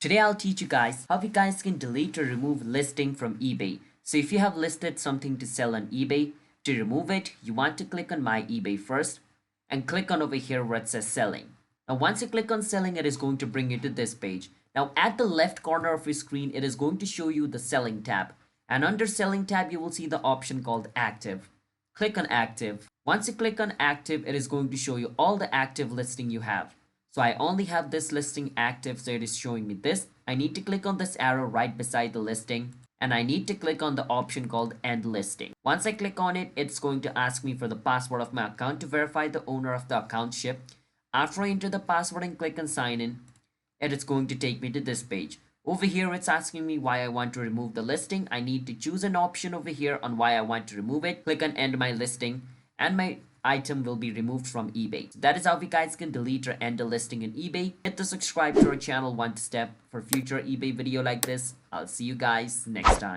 Today I'll teach you guys how you guys can delete or remove listing from eBay. So if you have listed something to sell on eBay, to remove it, you want to click on My eBay first and click on over here where it says selling. Now once you click on selling, it is going to bring you to this page. Now at the left corner of your screen, it is going to show you the selling tab. And under selling tab, you will see the option called active. Click on active. Once you click on active, it is going to show you all the active listing you have. So I only have this listing active, so it is showing me this. I need to click on this arrow right beside the listing, and I need to click on the option called end listing. Once I click on it, it's going to ask me for the password of my account to verify the owner of the account ship. After I enter the password and click on sign in, it is going to take me to this page. Over here, it's asking me why I want to remove the listing. I need to choose an option over here on why I want to remove it. Click on end my listing, and my item will be removed from eBay. So that is how you guys can delete or end a listing in eBay. Hit the subscribe to our channel one step for future eBay video like this. I'll see you guys next time.